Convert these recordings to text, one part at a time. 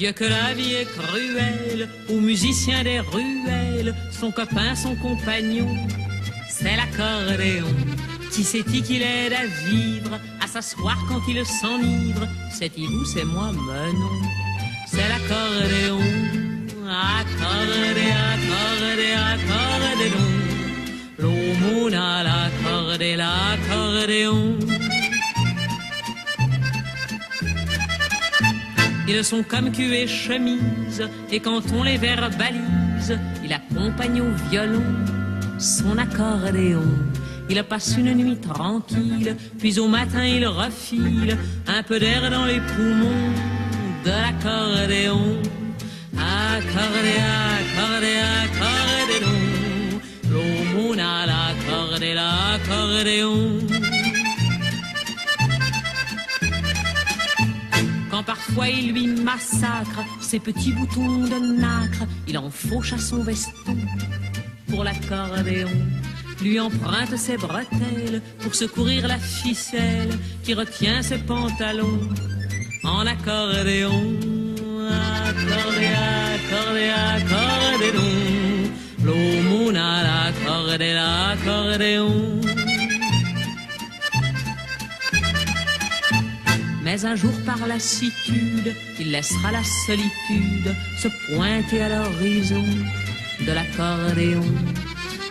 Dieu que la vie est cruelle, aux musiciens des ruelles, son copain, son compagnon, c'est l'accordéon. Qui c'est-il qui l'aide à vivre, à s'asseoir quand il s'enivre? C'est-il vous, c'est moi, mais non, c'est l'accordéon. Accordé, accordé, accordéon, l'aumône à l'accordé, l'accordéon. Ils sont comme cul et chemise, et quand on les verbalise, il accompagne au violon son accordéon. Il passe une nuit tranquille, puis au matin il refile un peu d'air dans les poumons de l'accordéon. Accordé, accordé, accordéon, l'aumône à l'accordé, l'accordéon. Quand parfois il lui massacre ses petits boutons de nacre, il en fauche à son veston pour l'accordéon. Lui emprunte ses bretelles pour secourir la ficelle qui retient ses pantalons en accordéon. Accordé, accordé, accordéon, l'aumône à l'accordé, l'accordéon. Mais un jour par lassitude, il laissera la solitude se pointer à l'horizon de l'accordéon.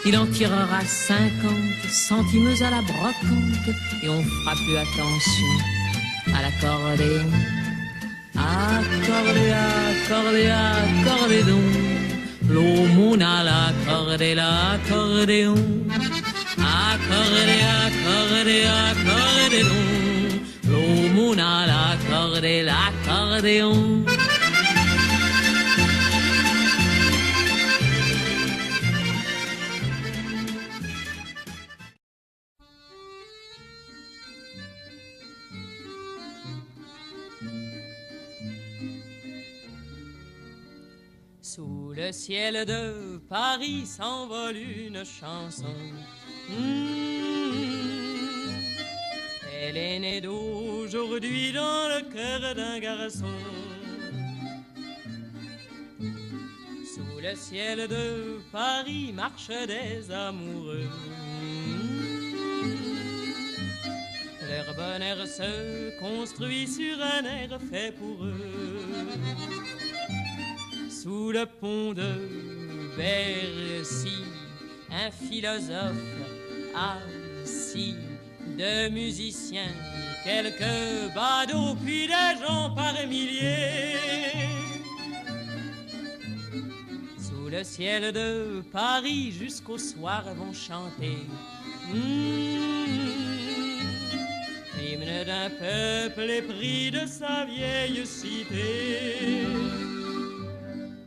Il en tirera 50 centimes à la brocante et on fera plus attention à l'accordéon. Accordé, accordé, accordéon, l'aumône à l'accordé, l'accordéon. Accordé, accordé, accordéon, l'aumône à l'accordé, l'accordéon. Sous le ciel de Paris s'envole une chanson. Elle est née d'aujourd'hui dans le cœur d'un garçon. Sous le ciel de Paris marchent des amoureux. Leur bonheur se construit sur un air fait pour eux. Sous le pont de Bercy, un philosophe assis, deux musiciens, quelques badauds, puis des gens par milliers. Sous le ciel de Paris, jusqu'au soir vont chanter l'hymne d'un peuple épris de sa vieille cité.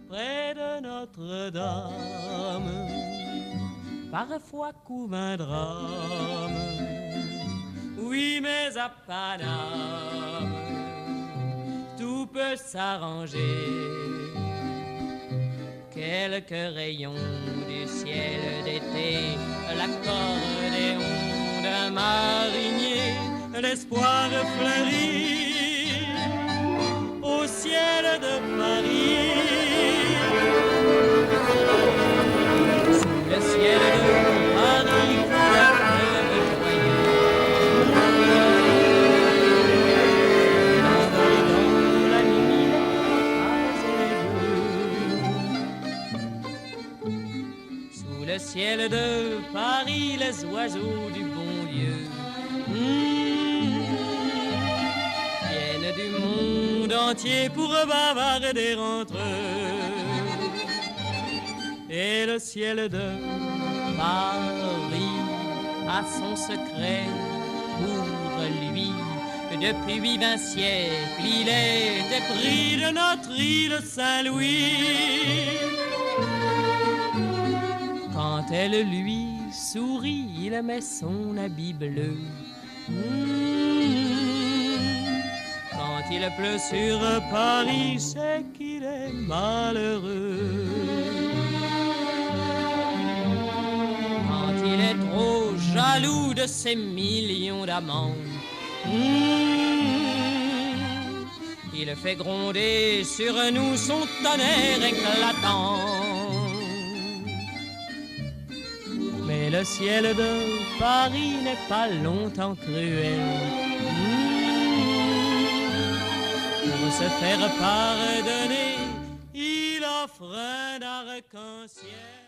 Près de Notre-Dame, parfois couvre un drame. Oui, mais à Paname, tout peut s'arranger. Quelques rayons du ciel d'été, l'accordéon d'un marinier, l'espoir fleurit au ciel de Paris. Sous le ciel de Paris, fleuve joyeux. Dans la nuit, sous le ciel de Paris, les oiseaux du bon Dieu viennent du monde entier pour bavarder entre eux. Et le ciel de Paris a son secret pour lui. Depuis 20 siècles, il est épris de notre île Saint-Louis. Quand elle lui sourit, il met son habit bleu. Quand il pleut sur Paris, c'est qu'il est malheureux. Quand il est trop jaloux de ses millions d'amants, Il fait gronder sur nous son tonnerre éclatant. Mais le ciel de Paris n'est pas longtemps cruel. Pour se faire pardonner, il offre un arc-en-ciel.